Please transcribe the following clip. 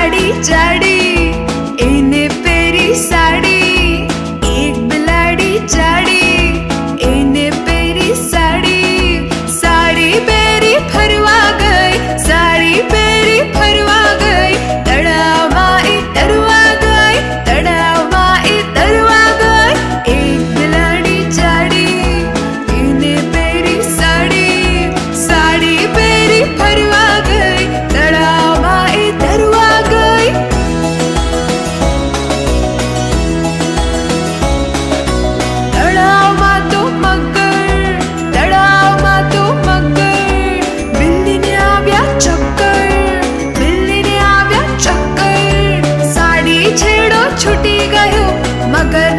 જાડી જાડી એને પહેરી સાડી, એક બિલાડી જાડી એને પહેરી સાડી, સાડી પહેરી ફરવા ગઈ, સાડી પહેરી ફરવા ગઈ, તળાવમાં એ તરવા ગઈ, તળાવમાં એ તરવા ગઈ, એક બિલાડી જાડી એને પહેરી સાડી, સાડી પહેરી ફરવા ગઈ, તળાવમાં એ તરવા ગઈ. તળાવમાં તો મગર, તળાવમાં તો મગર, બિલ્લીને આવ્યા ચક્કર, બિલ્લીને આવ્યા ચક્કર, સાડી છેડો છૂટી ગયો, મગર